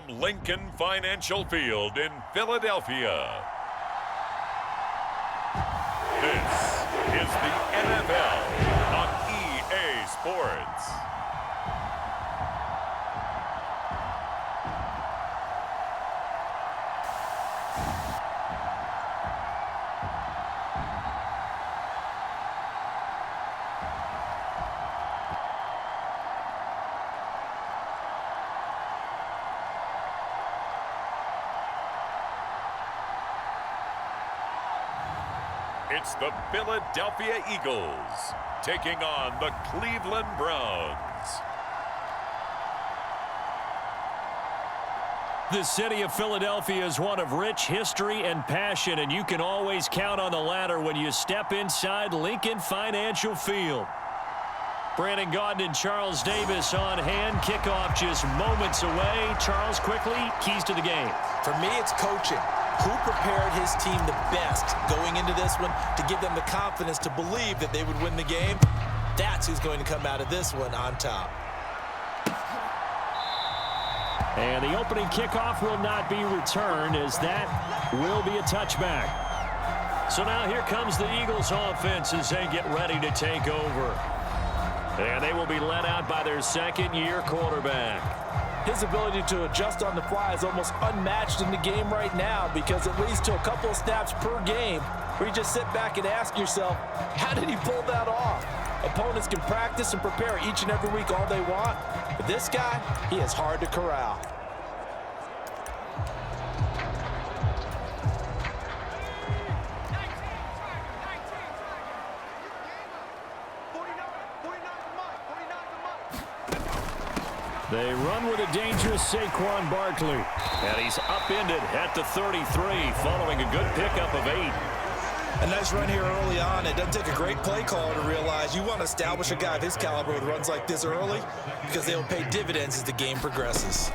from Lincoln Financial Field in Philadelphia. This is the NFL on EA Sports. It's the Philadelphia Eagles taking on the Cleveland Browns. The city of Philadelphia is one of rich history and passion, and you can always count on the latter when you step inside Lincoln Financial Field. Brandon Gaudin and Charles Davis on hand. Kickoff just moments away. Charles, quickly, keys to the game. For me, it's coaching. Who prepared his team the best going into this one to give them the confidence to believe that they would win the game? That's who's going to come out of this one on top. And the opening kickoff will not be returned, as that will be a touchback. So now here comes the Eagles offense as they get ready to take over. And they will be led out by their second-year quarterback. His ability to adjust on the fly is almost unmatched in the game right now, because it leads to a couple of snaps per game where you just sit back and ask yourself, how did he pull that off? Opponents can practice and prepare each and every week all they want, but this guy, he is hard to corral. They run with a dangerous Saquon Barkley. And he's upended at the 33 following a good pickup of 8. A nice run here early on. It doesn't take a great play caller to realize you want to establish a guy of his caliber with runs like this early, because they'll pay dividends as the game progresses.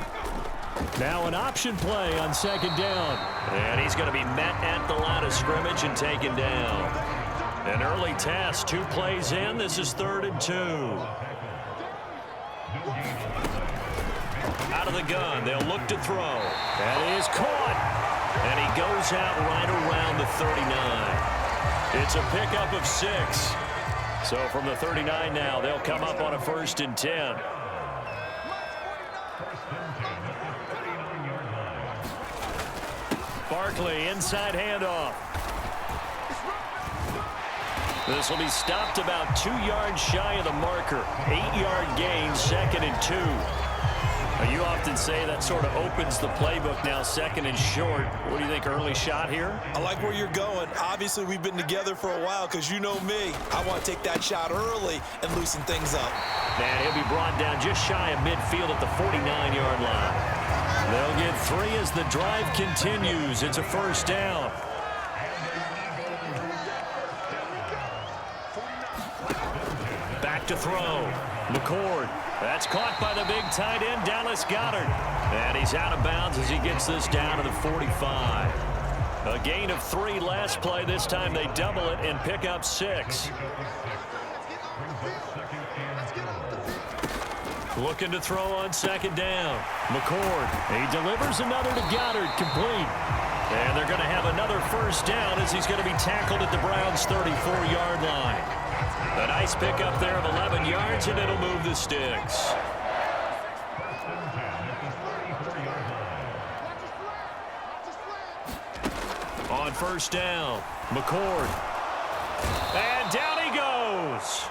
Now an option play on second down. And he's going to be met at the line of scrimmage and taken down. An early test, 2 plays in. This is 3rd and 2. Out of the gun, they'll look to throw. That is caught. And he goes out right around the 39. It's a pickup of 6. So from the 39 now, they'll come up on a 1st and 10. Barkley, inside handoff. This will be stopped about 2 yards shy of the marker. 8-yard gain, 2nd and 2. You often say that sort of opens the playbook now, 2nd and short. What do you think, early shot here? I like where you're going. Obviously, we've been together for a while, because you know me. I want to take that shot early and loosen things up. Man, he'll be brought down just shy of midfield at the 49-yard line. They'll get 3 as the drive continues. It's a 1st down. Back to throw. McCord. That's caught by the big tight end, Dallas Goedert. And he's out of bounds as he gets this down to the 45. A gain of 3 last play. This time they double it and pick up 6. Looking to throw on second down. McCord. He delivers another to Goedert, complete. And they're going to have another 1st down as he's going to be tackled at the Browns' 34-yard line. A nice pickup there of 11 yards, and it'll move the sticks. On 1st down, McCord. And down he goes.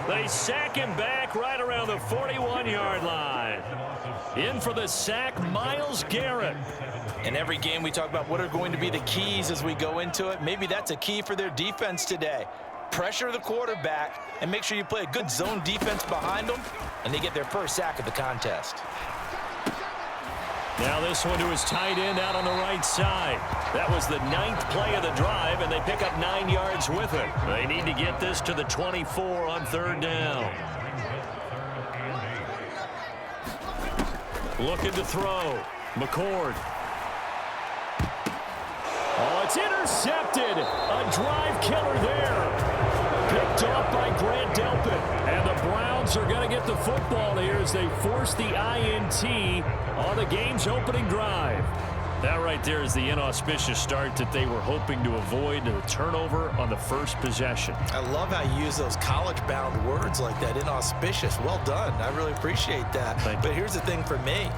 They sack him back right around the 41-yard line. In for the sack, Myles Garrett. In every game, we talk about what are going to be the keys as we go into it. Maybe that's a key for their defense today. Pressure the quarterback and make sure you play a good zone defense behind them, and they get their first sack of the contest. Now this one to his tight end out on the right side. That was the 9th play of the drive, and they pick up 9 yards with it. They need to get this to the 24 on 3rd down. Looking to throw. McCord. Oh, it's intercepted. A drive killer there. picked off by Grant Delpit. And the Browns are going to get the football here as they force the INT on the game's opening drive. That right there is the inauspicious start that they were hoping to avoid, a turnover on the first possession. I love how you use those college-bound words like that, inauspicious. Well done. I really appreciate that. But here's the thing for me.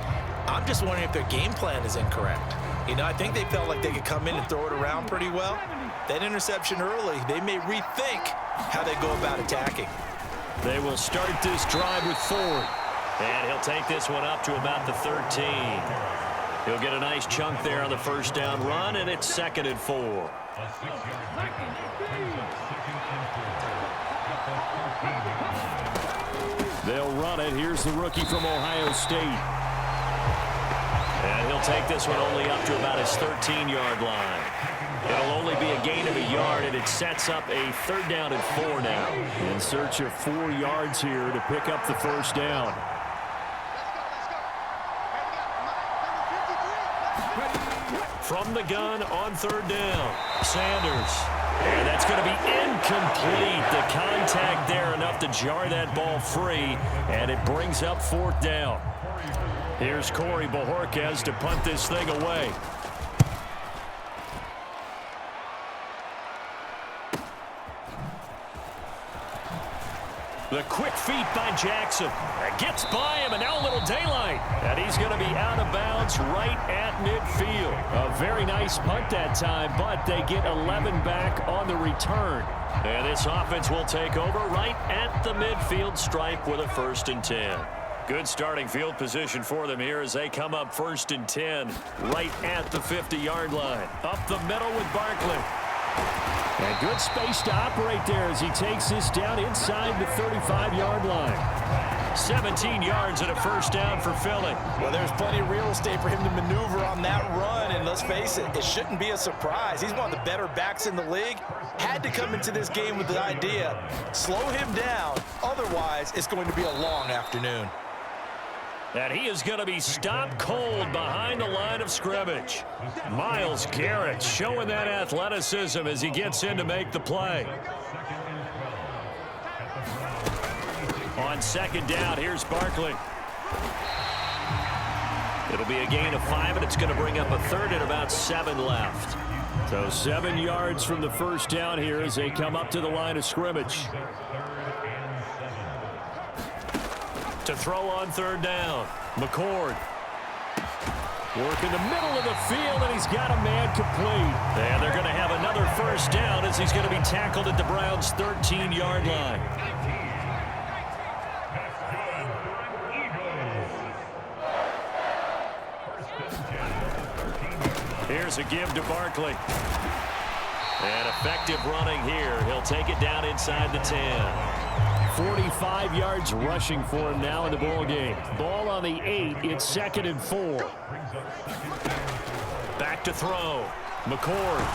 I'm just wondering if their game plan is incorrect. You know, I think they felt like they could come in and throw it around pretty well. That interception early, they may rethink how they go about attacking. They will start this drive with Ford. And he'll take this one up to about the 13. He'll get a nice chunk there on the first down run, and it's 2nd and 4. They'll run it. Here's the rookie from Ohio State. And he'll take this one only up to about his 13-yard line. It'll only be a gain of a yard, and it sets up a 3rd down and 4 now. In search of 4 yards here to pick up the first down. From the gun on 3rd down, Sanders. And that's going to be incomplete. The contact there enough to jar that ball free, and it brings up 4th down. Here's Corey Bojorquez to punt this thing away. The quick feet by Jackson. That gets by him, and now a little daylight. And he's going to be out of bounds right at midfield. A very nice punt that time, but they get 11 back on the return. And this offense will take over right at the midfield stripe with a 1st and 10. Good starting field position for them here as they come up 1st and 10 right at the 50-yard line. Up the middle with Barkley. And good space to operate there as he takes this down inside the 35-yard line. 17 yards and a 1st down for Philly. Well, there's plenty of real estate for him to maneuver on that run, and let's face it, it shouldn't be a surprise. He's one of the better backs in the league. Had to come into this game with the idea, slow him down, otherwise it's going to be a long afternoon. And he is going to be stopped cold behind the line of scrimmage. Myles Garrett showing that athleticism as he gets in to make the play. On 2nd down, here's Barkley. It'll be a gain of 5, and it's going to bring up a 3rd and about 7 left. So 7 yards from the 1st down here as they come up to the line of scrimmage. To throw on 3rd down, McCord. Work in the middle of the field, and he's got a man complete. And they're going to have another 1st down as he's going to be tackled at the Browns' 13-yard line. Here's a give to Barkley. And effective running here. He'll take it down inside the 10. 45 yards rushing for him now in the ball game. Ball on the 8. It's 2nd and 4. Back to throw. McCord.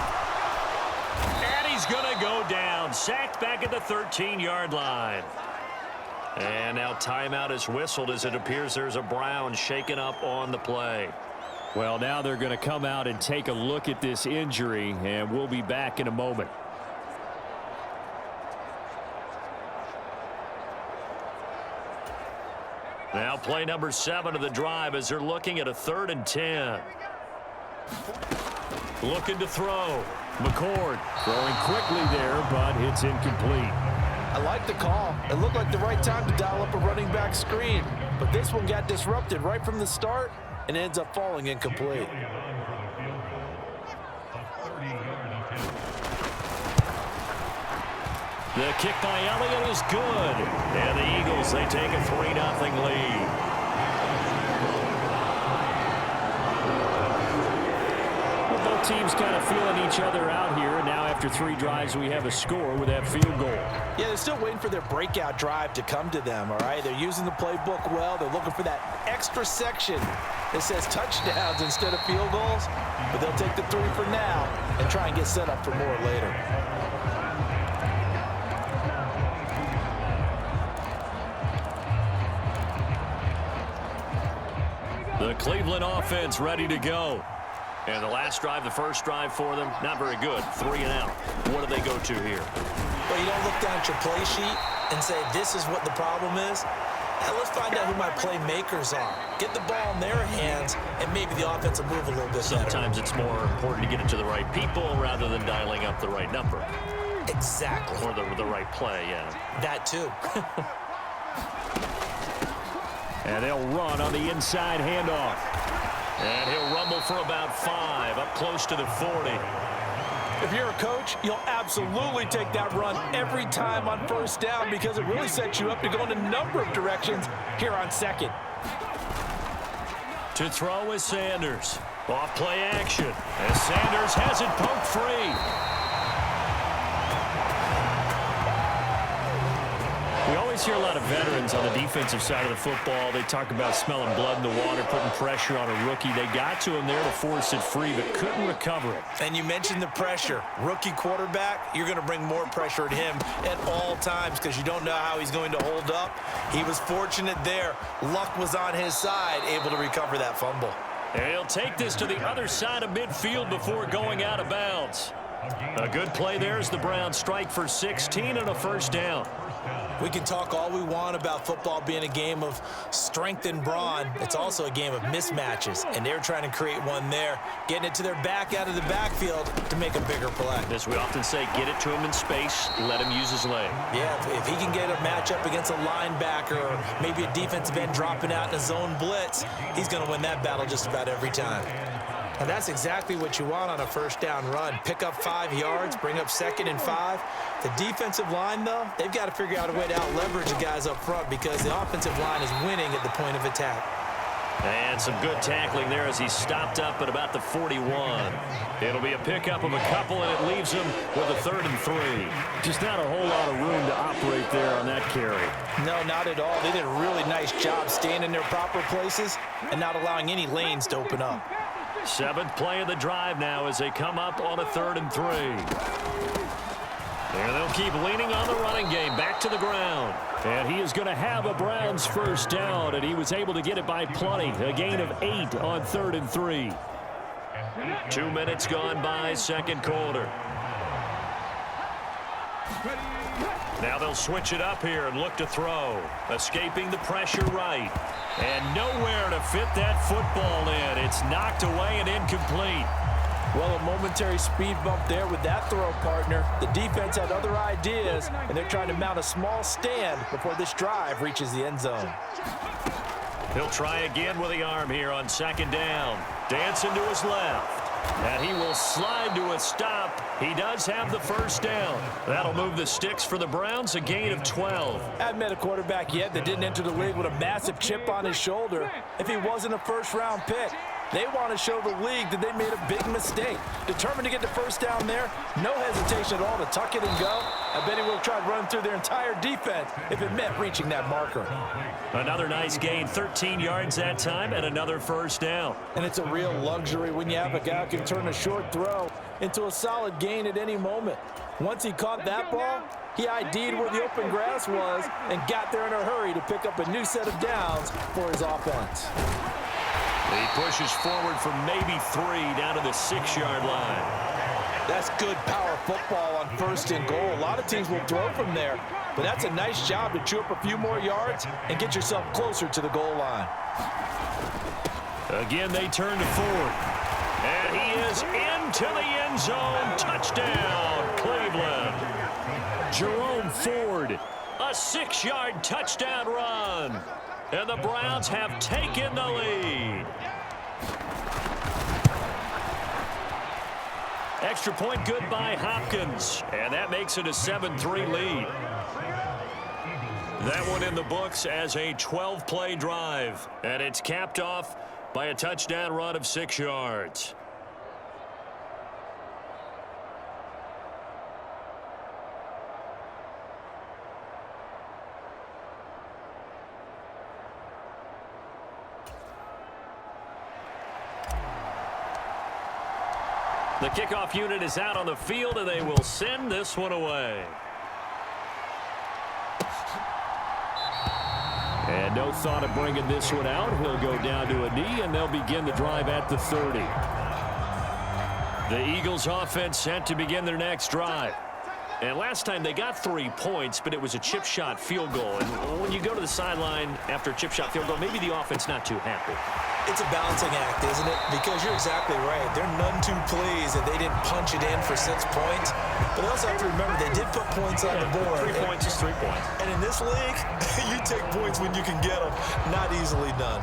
And he's going to go down. Sacked back at the 13-yard line. And now timeout is whistled as it appears there's a Brown shaken up on the play. Well, now they're going to come out and take a look at this injury, and we'll be back in a moment. Now play number 7 of the drive as they're looking at a 3rd and 10. Looking to throw. McCord throwing quickly there, but it's incomplete. I like the call. It looked like the right time to dial up a running back screen, but this one got disrupted right from the start and ends up falling incomplete. The kick by Elliott is good. And the Eagles, they take a 3-0 lead. Well, both teams kind of feeling each other out here. And now after 3 drives, we have a score with that field goal. Yeah, they're still waiting for their breakout drive to come to them, all right? They're using the playbook well. They're looking for that extra section that says touchdowns instead of field goals. But they'll take the 3 for now and try and get set up for more later. The Cleveland offense ready to go. And the last drive, the first drive for them, not very good. 3 and out. What do they go to here? Well, you don't look down at your play sheet and say, this is what the problem is. Now let's find out who my playmakers are. Get the ball in their hands, and maybe the offense will move a little bit Sometimes better. it's more important to get it to the right people rather than dialing up the right number. Exactly. Or the right play, yeah. That too. And they'll run on the inside handoff. And he'll rumble for about 5, up close to the 40. If you're a coach, you'll absolutely take that run every time on first down because it really sets you up to go in a number of directions here on second. To throw is Sanders. Off play action. As Sanders has it poked free. We always hear a lot of veterans on the defensive side of the football. They talk about smelling blood in the water, putting pressure on a rookie. They got to him there to force it free, but couldn't recover it. And you mentioned the pressure. Rookie quarterback, you're going to bring more pressure at him at all times because you don't know how he's going to hold up. He was fortunate there. Luck was on his side, able to recover that fumble. And he'll take this to the other side of midfield before going out of bounds. A good play there as the Browns strike for 16 and a first down. We can talk all we want about football being a game of strength and brawn. It's also a game of mismatches, and they're trying to create one there, getting it to their back out of the backfield to make a bigger play. As we often say, get it to him in space, let him use his leg. Yeah, if he can get a matchup against a linebacker or maybe a defensive end dropping out in a zone blitz, he's going to win that battle just about every time. And that's exactly what you want on a first down run. Pick up 5 yards, bring up 2nd and 5. The defensive line, though, they've got to figure out a way to out-leverage the guys up front because the offensive line is winning at the point of attack. And some good tackling there as he stopped up at about the 41. It'll be a pickup of a couple, and it leaves him with a 3rd and 3. Just not a whole lot of room to operate there on that carry. No, not at all. They did a really nice job staying in their proper places and not allowing any lanes to open up. 7th play of the drive now as they come up on a 3rd and 3. There they'll keep leaning on the running game back to the ground. And he is going to have a Browns first down, and he was able to get it by plenty. A gain of 8 on 3rd and 3. 2 minutes gone by, second quarter. Now they'll switch it up here and look to throw. Escaping the pressure right. And nowhere to fit that football in. It's knocked away and incomplete. Well, a momentary speed bump there with that throw, partner. The defense had other ideas, and they're trying to mount a small stand before this drive reaches the end zone. He'll try again with the arm here on 2nd down. Dancing to his left. And he will slide to a stop. He does have the first down. That'll move the sticks for the Browns, a gain of 12. Haven't met a quarterback yet that didn't enter the league with a massive chip on his shoulder. If he wasn't a first-round pick, they want to show the league that they made a big mistake. Determined to get the first down there, no hesitation at all to tuck it and go. I bet he would have tried running through their entire defense if it meant reaching that marker. Another nice gain, 13 yards that time, and another first down. And it's a real luxury when you have a guy who can turn a short throw into a solid gain at any moment. Once he caught that ball, he ID'd where the open grass was and got there in a hurry to pick up a new set of downs for his offense. He pushes forward for maybe 3 down to the 6-yard line. That's good power football on 1st and goal. A lot of teams will throw from there, but that's a nice job to chew up a few more yards and get yourself closer to the goal line. Again, they turn to Ford. And he is into the end zone. Touchdown, Cleveland. Jerome Ford, a 6-yard touchdown run. And the Browns have taken the lead. Extra point good by Hopkins. And that makes it a 7-3 lead. That one in the books as a 12-play drive. And it's capped off by a touchdown run of 6 yards. The kickoff unit is out on the field, and they will send this one away. And no thought of bringing this one out. He'll go down to a knee, and they'll begin the drive at the 30. The Eagles offense set to begin their next drive. And last time they got 3 points, but it was a chip shot field goal. And when you go to the sideline after a chip shot field goal, maybe the offense not too happy. It's a balancing act, isn't it? Because you're exactly right. They're none too pleased that they didn't punch it in for 6 points. But they also have to remember they did put points on the board. 3 points is 3 points. And in this league, you take points when you can get them. Not easily done.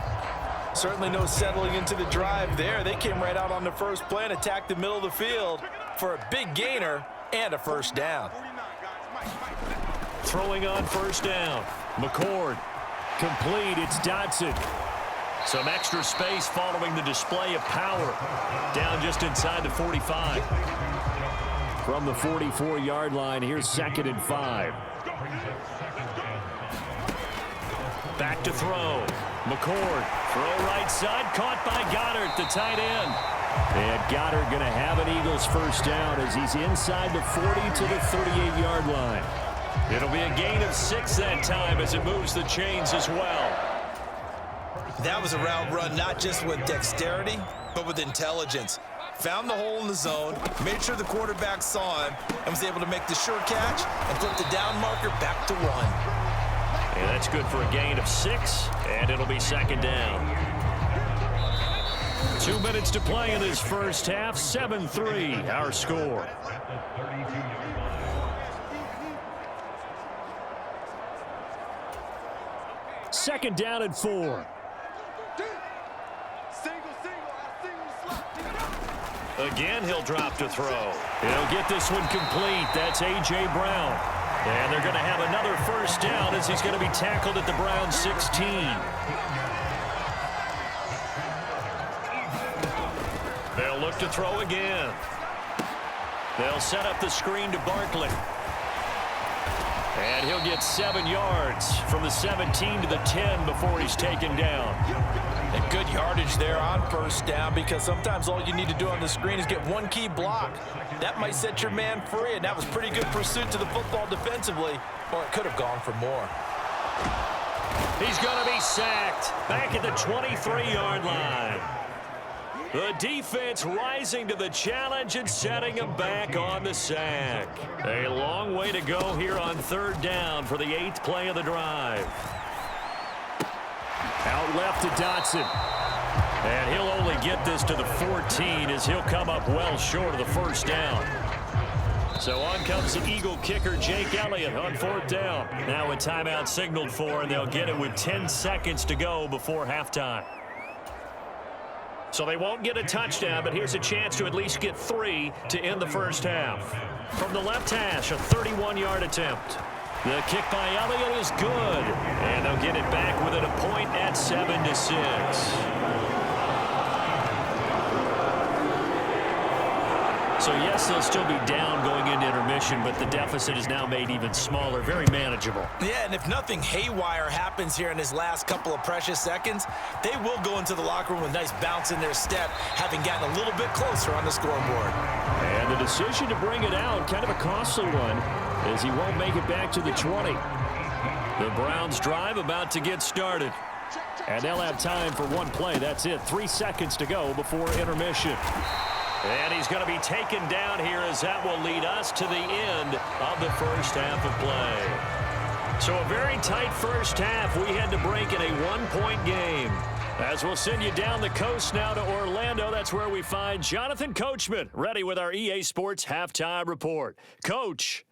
Certainly no settling into the drive there. They came right out on the first play and attacked the middle of the field for a big gainer and a first down. Throwing on first down. McCord. Complete. It's Dotson. Some extra space following the display of power. Down just inside the 45. From the 44-yard line, here's 2nd and 5. Back to throw. McCord. Throw right side. Caught by Goddard, the tight end. And Goddard going to have an Eagles first down as he's inside the 40 to the 38-yard line. It'll be a gain of 6 that time as it moves the chains as well. That was a route run not just with dexterity, but with intelligence. Found the hole in the zone, made sure the quarterback saw him, and was able to make the sure catch and flip the down marker back to 1. And that's good for a gain of 6, and it'll be 2nd down. 2 minutes to play in this first half. 7-3, our score. Second down and 4. Again, he'll drop to throw. He'll get this one complete. That's A.J. Brown. And they're going to have another first down as he's going to be tackled at the Browns 16. They'll look to throw again. They'll set up the screen to Barkley. And he'll get 7 yards from the 17 to the 10 before he's taken down. And good yardage there on first down because sometimes all you need to do on the screen is get one key block. That might set your man free, and that was pretty good pursuit to the football defensively, or it could have gone for more. He's going to be sacked back at the 23-yard line. The defense rising to the challenge and setting him back on the sack. A long way to go here on 3rd down for the 8th play of the drive. Out left to Dotson. And he'll only get this to the 14 as he'll come up well short of the first down. So on comes the Eagle kicker, Jake Elliott, on 4th down. Now a timeout signaled for, and they'll get it with 10 seconds to go before halftime. So they won't get a touchdown, but here's a chance to at least get 3 to end the first half. From the left hash, a 31-yard attempt. The kick by Elliott is good, and they'll get it back within a point at 7-6. So, yes, they'll still be down going into intermission, but the deficit is now made even smaller, very manageable. Yeah, and if nothing haywire happens here in his last couple of precious seconds, they will go into the locker room with a nice bounce in their step, having gotten a little bit closer on the scoreboard. And the decision to bring it out, kind of a costly one, as he won't make it back to the 20. The Browns drive about to get started. And they'll have time for one play. That's it. 3 seconds to go before intermission. And he's going to be taken down here as that will lead us to the end of the first half of play. So a very tight first half. We had to break in a 1-point game. As we'll send you down the coast now to Orlando, that's where we find Jonathan Coachman, ready with our EA Sports Halftime Report. Coach.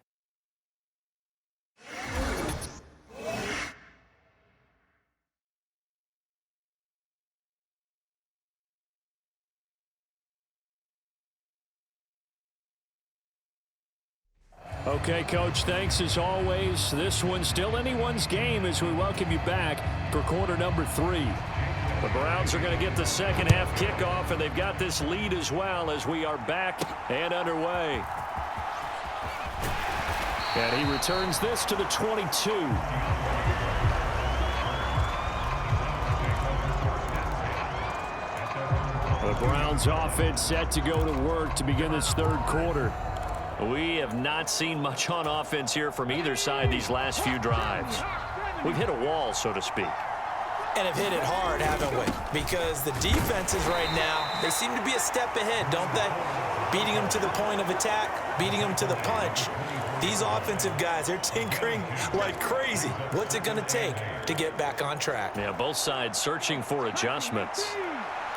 Okay, Coach, thanks as always. This one's still anyone's game as we welcome you back for quarter number 3. The Browns are going to get the second half kickoff, and they've got this lead as well as we are back and underway. And he returns this to the 22. The Browns offense set to go to work to begin this 3rd quarter. We have not seen much on offense here from either side these last few drives. We've hit a wall, so to speak. And have hit it hard, haven't we? Because the defenses right now, they seem to be a step ahead, don't they? beating them to the point of attack, beating them to the punch. These offensive guys, they're tinkering like crazy. What's it going to take to get back on track? Yeah, both sides searching for adjustments.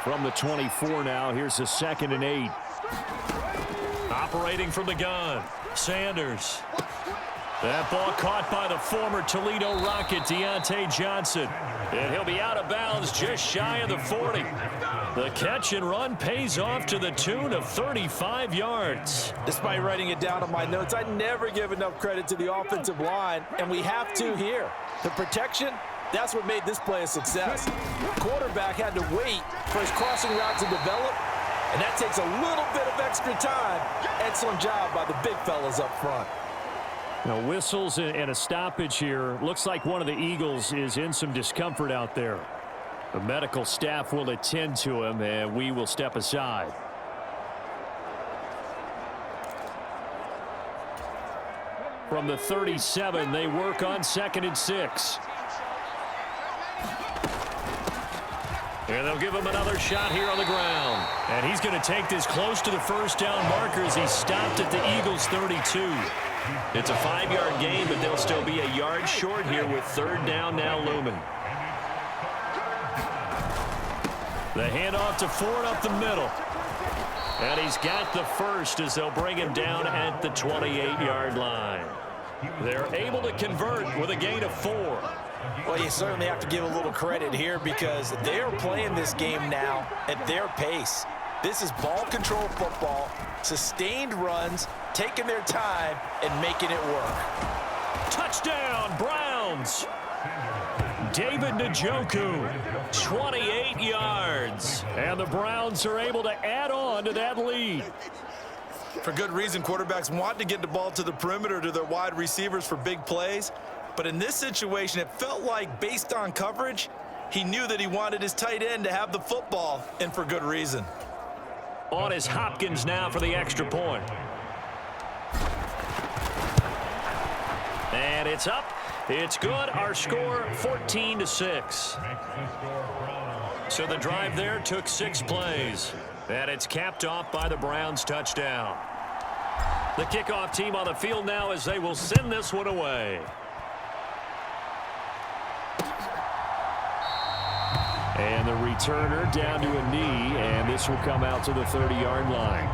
From the 24 now, here's a 2nd and 8. Operating from the gun, Sanders. That ball caught by the former Toledo Rocket, Deontay Johnson. And he'll be out of bounds just shy of the 40. The catch and run pays off to the tune of 35 yards. Despite writing it down on my notes, I never give enough credit to the offensive line, and we have to here. The protection, that's what made this play a success. Quarterback had to wait for his crossing route to develop, and that takes a little bit of extra time. Excellent job by the big fellas up front. Now, whistles and a stoppage here. Looks like one of the Eagles is in some discomfort out there. The medical staff will attend to him, and we will step aside. From the 37, they work on 2nd and 6. And they'll give him another shot here on the ground. And he's going to take this close to the first down marker as he stopped at the Eagles' 32. It's a 5-yard gain, but they'll still be a yard short here with 3rd down now looming. The handoff to Ford up the middle. And he's got the first as they'll bring him down at the 28-yard line. They're able to convert with a gain of 4. Well, you certainly have to give a little credit here because they're playing this game now at their pace. This is ball control football, sustained runs, taking their time and making it work. Touchdown, Browns. David Njoku, 28 yards. And the Browns are able to add on to that lead. For good reason, quarterbacks want to get the ball to the perimeter to their wide receivers for big plays. But in this situation, it felt like based on coverage, he knew that he wanted his tight end to have the football, and for good reason. On is Hopkins now for the extra point. And it's up. It's good. Our score, 14-6. So the drive there took 6 plays. And it's capped off by the Browns touchdown. The kickoff team on the field now as they will send this one away. And the returner down to a knee, and this will come out to the 30-yard line.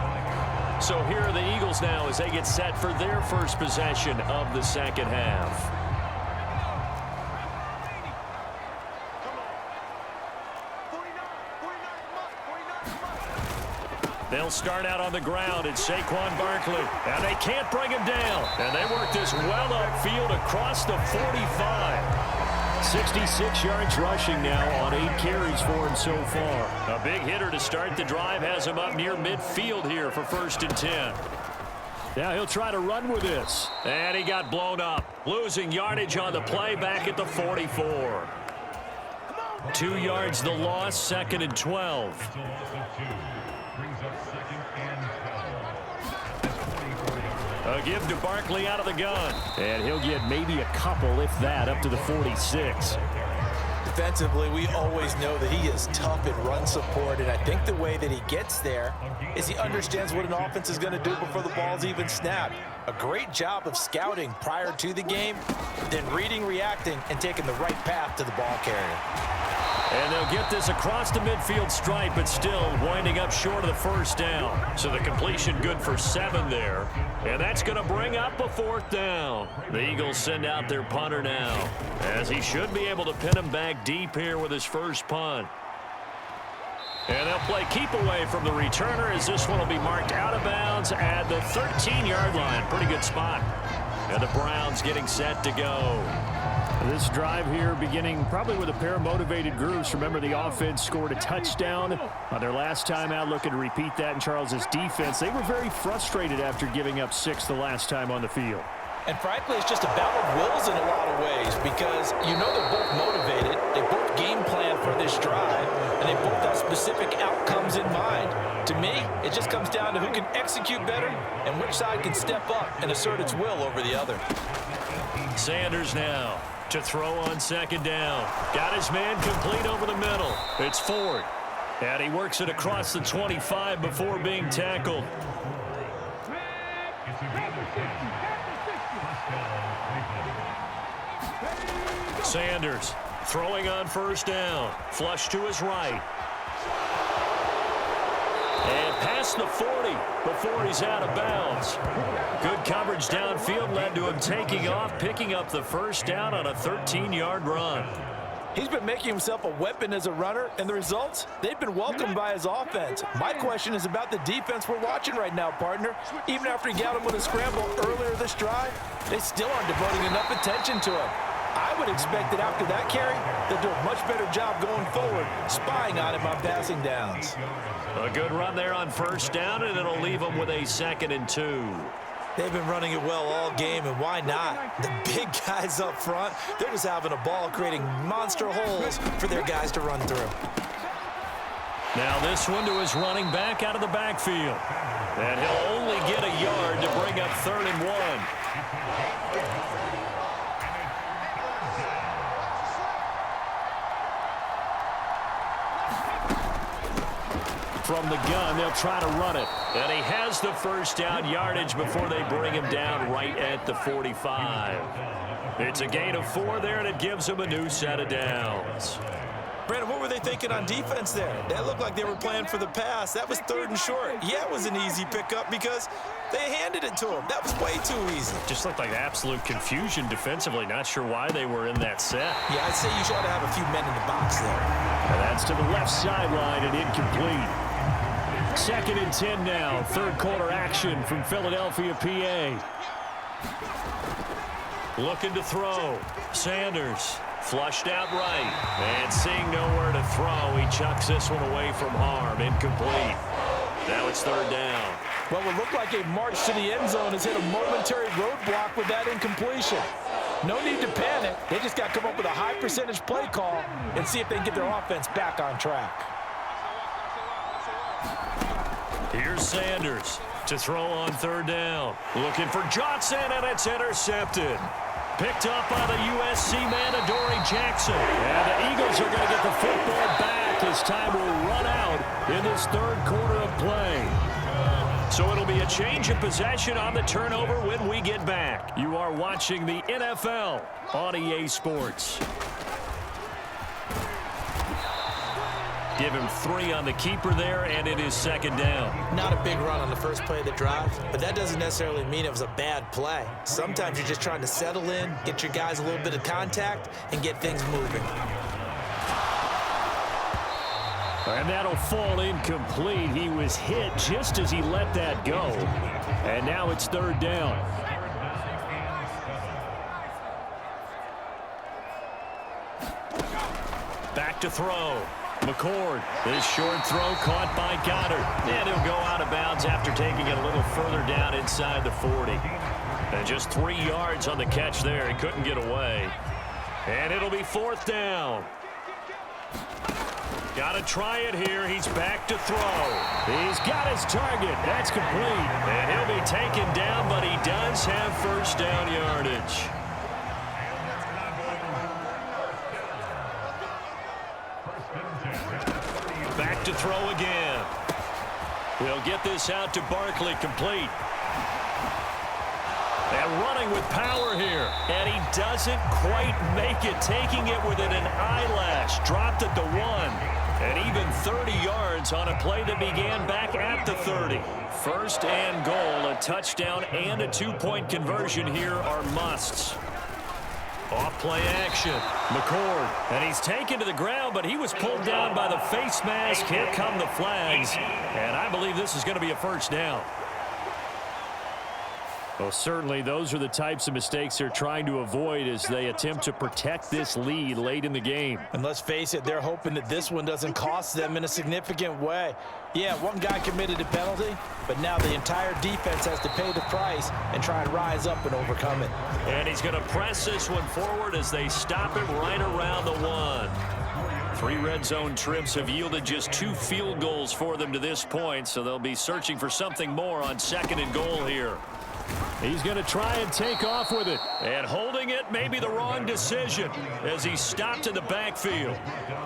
So here are the Eagles now as they get set for their first possession of the second half. They'll start out on the ground. It's Saquon Barkley. And they can't bring him down. And they work this well upfield across the 45. 66 yards rushing now on 8 carries for him so far. A big hitter to start the drive has him up near midfield here for 1st and 10. Now he'll try to run with this. And he got blown up. Losing yardage on the play back at the 44. 2 yards the loss, 2nd and 12. A give to Barkley out of the gun. And he'll get maybe a couple, if that, up to the 46. Defensively, we always know that he is tough at run support, and I think the way that he gets there is he understands what an offense is going to do before the ball's even snapped. A great job of scouting prior to the game, then reading, reacting, and taking the right path to the ball carrier. And they'll get this across the midfield stripe, but still winding up short of the first down. So the completion good for 7 there. And that's going to bring up a 4th down. The Eagles send out their punter now, as he should be able to pin him back deep here with his first punt. And they'll play keep away from the returner as this one will be marked out of bounds at the 13-yard line. Pretty good spot. And the Browns getting set to go. This drive here beginning probably with a pair of motivated groups. Remember, the offense scored a touchdown on their last time out. Looking to repeat that in Charles's defense. They were very frustrated after giving up 6 the last time on the field. And frankly, it's just a battle of wills in a lot of ways because you know they're both motivated. They both game plan for this drive, and they both have specific outcomes in mind. To me, it just comes down to who can execute better and which side can step up and assert its will over the other. Sanders now to throw on 2nd down. Got his man complete over the middle. It's Ford. And he works it across the 25 before being tackled. Sanders throwing on first down. Flush to his right. And past the 40 before he's out of bounds. Good coverage downfield led to him taking off, picking up the first down on a 13-yard run. He's been making himself a weapon as a runner, and the results, they've been welcomed by his offense. My question is about the defense we're watching right now, partner. Even after he got him with a scramble earlier this drive, they still aren't devoting enough attention to him. I would expect that after that carry, they'll do a much better job going forward, spying on him on passing downs. A good run there on first down, and it'll leave them with a 2nd and 2. They've been running it well all game, and why not? The big guys up front, they're just having a ball creating monster holes for their guys to run through. Now this one to his running back out of the backfield. And he'll only get a yard to bring up 3rd and 1. From the gun, they'll try to run it. And he has the first down yardage before they bring him down right at the 45. It's a gain of 4 there, and it gives him a new set of downs. Brandon, what were they thinking on defense there? That looked like they were playing for the pass. That was 3rd and short. Yeah, it was an easy pickup because they handed it to him. That was way too easy. Just looked like absolute confusion defensively. Not sure why they were in that set. Yeah, I'd say you should have a few men in the box there. And that's to the left sideline and incomplete. 2nd and 10 now. 3rd quarter action from Philadelphia, PA. Looking to throw. Sanders flushed out right. And seeing nowhere to throw, he chucks this one away from harm. Incomplete. Now it's 3rd down. Well, it looked like a march to the end zone has hit a momentary roadblock with that incompletion. No need to panic. They just got to come up with a high percentage play call and see if they can get their offense back on track. Here's Sanders to throw on 3rd down. Looking for Johnson, and it's intercepted. Picked up by the USC man, Adoree Jackson. And the Eagles are going to get the football back as time will run out in this 3rd quarter of play. So it'll be a change of possession on the turnover when we get back. You are watching the NFL on EA Sports. Give him 3 on the keeper there, and it is 2nd down. Not a big run on the first play of the drive, but that doesn't necessarily mean it was a bad play. Sometimes you're just trying to settle in, get your guys a little bit of contact, and get things moving. And that'll fall incomplete. He was hit just as he let that go. And now it's 3rd down. Back to throw. McCord, this short throw caught by Goddard. And he'll go out of bounds after taking it a little further down inside the 40. And just 3 yards on the catch there. He couldn't get away. And it'll be 4th down. Got to try it here. He's back to throw. He's got his target. That's complete. And he'll be taken down, but he does have first down yardage. Back to throw again. We'll get this out to Barkley, complete. And running with power here. And he doesn't quite make it, taking it within an eyelash. Dropped at the 1. And even 30 yards on a play that began back at the 30. 1st and goal, a touchdown and a 2-point conversion here are musts. Off play action. McCord. And he's taken to the ground, but he was pulled down by the face mask. Here come the flags. And I believe this is going to be a first down. Well, certainly those are the types of mistakes they're trying to avoid as they attempt to protect this lead late in the game. And let's face it, they're hoping that this one doesn't cost them in a significant way. Yeah, one guy committed a penalty, but now the entire defense has to pay the price and try and rise up and overcome it. And he's going to press this one forward as they stop him right around the 1. 3 red zone trips have yielded just 2 field goals for them to this point, so they'll be searching for something more on 2nd and goal here. He's going to try and take off with it. And holding it may be the wrong decision as he stopped in the backfield.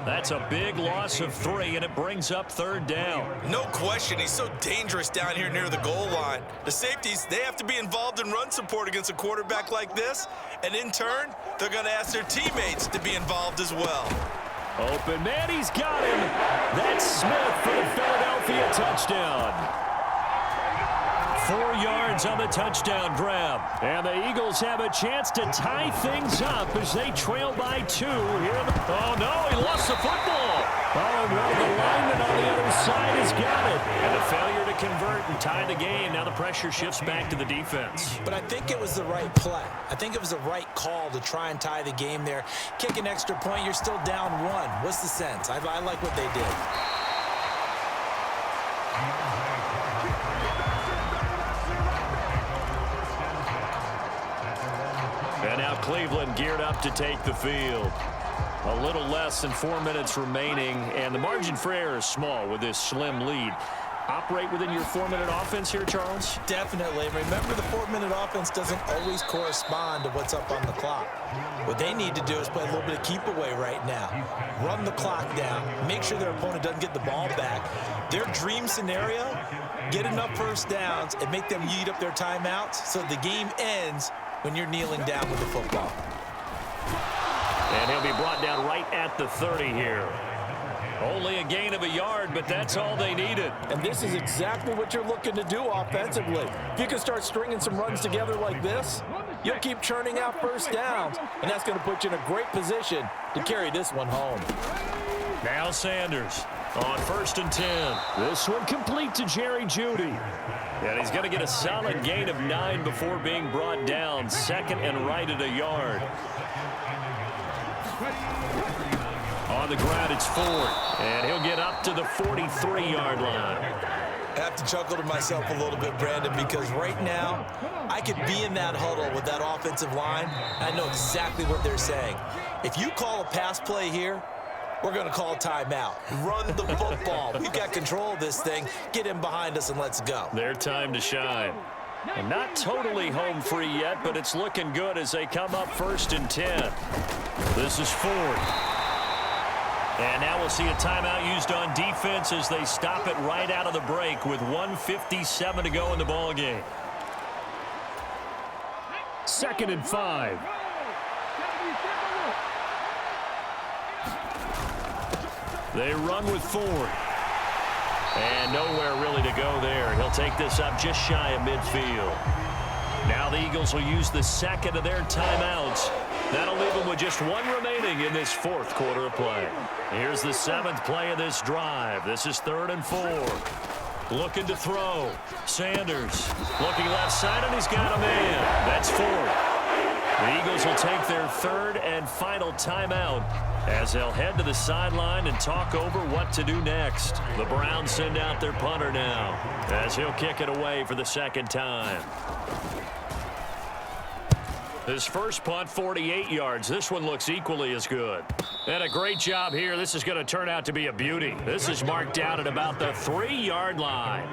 That's a big loss of 3, and it brings up 3rd down. No question, he's so dangerous down here near the goal line. The safeties, they have to be involved in run support against a quarterback like this, and in turn, they're going to ask their teammates to be involved as well. Open man, he's got him. That's Smith for the Philadelphia touchdown. 4 yards on the touchdown grab. And the Eagles have a chance to tie things up as they trail by 2 here. Oh, no, he lost the football. Oh, and one of the linemen on the other side has got it. And a failure to convert and tie the game. Now the pressure shifts back to the defense. But I think it was the right play. I think it was the right call to try and tie the game there. Kick an extra point, you're still down 1. What's the sense? I like what they did. And now Cleveland geared up to take the field. A little less than 4 minutes remaining, and the margin for error is small with this slim lead. Operate within your 4-minute offense here, Charles? Definitely. Remember, the 4-minute offense doesn't always correspond to what's up on the clock. What they need to do is play a little bit of keep away right now. Run the clock down. Make sure their opponent doesn't get the ball back. Their dream scenario, get enough first downs and make them eat up their timeouts so the game ends when you're kneeling down with the football. And he'll be brought down right at the 30 here. Only a gain of a yard, but that's all they needed. And this is exactly what you're looking to do offensively. If you can start stringing some runs together like this, you'll keep churning out first downs, and that's going to put you in a great position to carry this one home. Now Sanders on 1st and 10. This one complete to Jerry Jeudy. And he's going to get a solid gain of 9 before being brought down. 2nd and right at a yard. On the ground, it's Ford. And he'll get up to the 43-yard line. I have to chuckle to myself a little bit, Brandon, because right now I could be in that huddle with that offensive line. I know exactly what they're saying. If you call a pass play here, we're going to call a timeout. Run the football. We've got control of this thing. Get in behind us and let's go. Their time to shine. And not totally home free yet, but it's looking good as they come up 1st and 10. This is Ford. And now we'll see a timeout used on defense as they stop it right out of the break with 1:57 to go in the ballgame. 2nd and 5. They run with Ford. And nowhere really to go there. He'll take this up just shy of midfield. Now the Eagles will use the 2nd of their timeouts. That'll leave them with just 1 remaining in this 4th quarter of play. Here's the 7th play of this drive. This is 3rd and 4. Looking to throw. Sanders looking left side, and he's got a man. That's Ford. The Eagles will take their 3rd and final timeout as they'll head to the sideline and talk over what to do next. The Browns send out their punter now as he'll kick it away for the 2nd time. His first punt, 48 yards. This one looks equally as good. And a great job here. This is going to turn out to be a beauty. This is marked out at about the 3-yard line.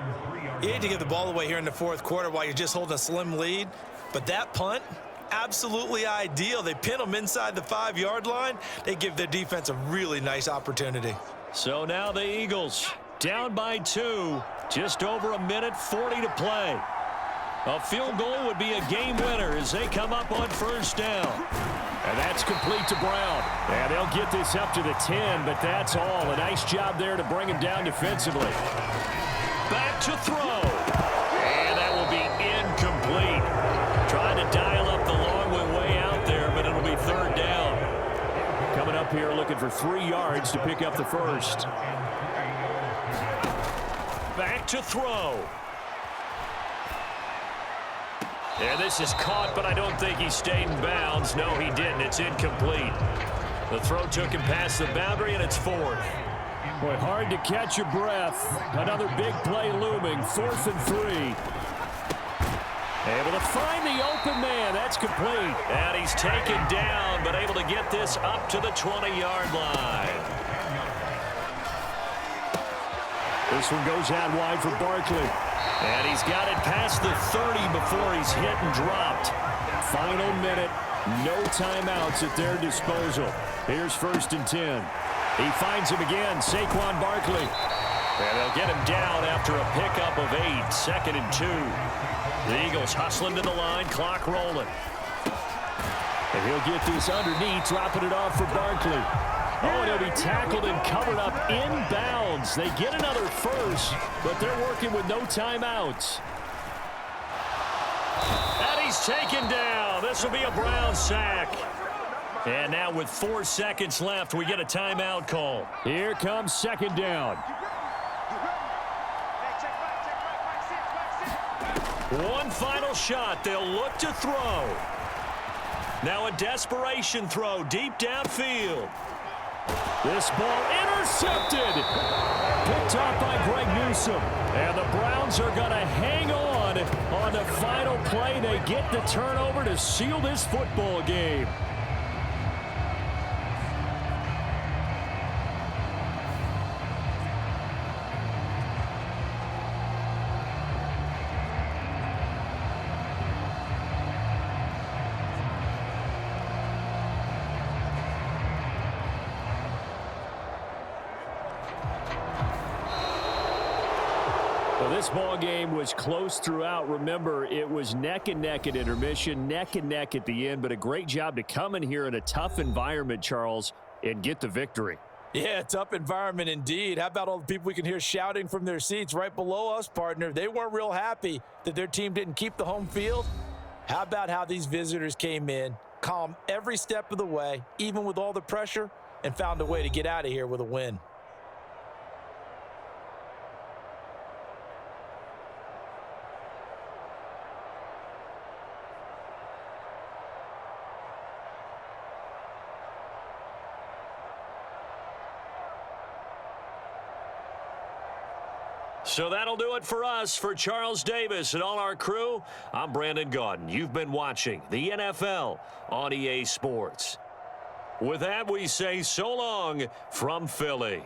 You need to give the ball away here in the 4th quarter while you're just holding a slim lead. But that punt, absolutely ideal. They pin them inside the 5-yard line. They give their defense a really nice opportunity. So now the Eagles down by 2. Just over 1:40 to play. A field goal would be a game winner as they come up on 1st down. And that's complete to Brown. And they'll get this up to the 10, but that's all. A nice job there to bring him down defensively. Back to throw. And that will be incomplete. Trying to dial up the long way out there, but it'll be 3rd down. Coming up here looking for 3 yards to pick up the 1st. Back to throw. And this is caught, but I don't think he stayed in bounds. No, he didn't. It's incomplete. The throw took him past the boundary, and it's 4th. Boy, hard to catch your breath. Another big play looming. 4th and 3. Able to find the open man. That's complete. And he's taken down, but able to get this up to the 20-yard line. This one goes out wide for Barkley. And he's got it past the 30 before he's hit and dropped. Final minute. No timeouts at their disposal. Here's 1st and 10. He finds him again, Saquon Barkley. And they'll get him down after a pickup of 8, 2nd and 2. The Eagles hustling to the line, clock rolling. And he'll get this underneath, dropping it off for Barkley. Oh, and he'll be tackled and covered up inbounds. They get another first, but they're working with no timeouts. And he's taken down. This will be a Brown sack. And now with 4 seconds left, we get a timeout call. Here comes 2nd down. One final shot. They'll look to throw. Now a desperation throw deep downfield. This ball intercepted. Picked off by Greg Newsome. And the Browns are going to hang on the final play. They get the turnover to seal this football game. This ball game was close throughout. Remember, it was neck and neck at intermission, neck and neck at the end, but a great job to come in here in a tough environment, Charles, and get the victory. Yeah, tough environment indeed. How about all the people we can hear shouting from their seats right below us, partner? They weren't real happy that their team didn't keep the home field. How about how these visitors came in, calm every step of the way, even with all the pressure, and found a way to get out of here with a win. So that'll do it for us. For Charles Davis and all our crew, I'm Brandon Gaudin. You've been watching the NFL on EA Sports. With that, we say so long from Philly.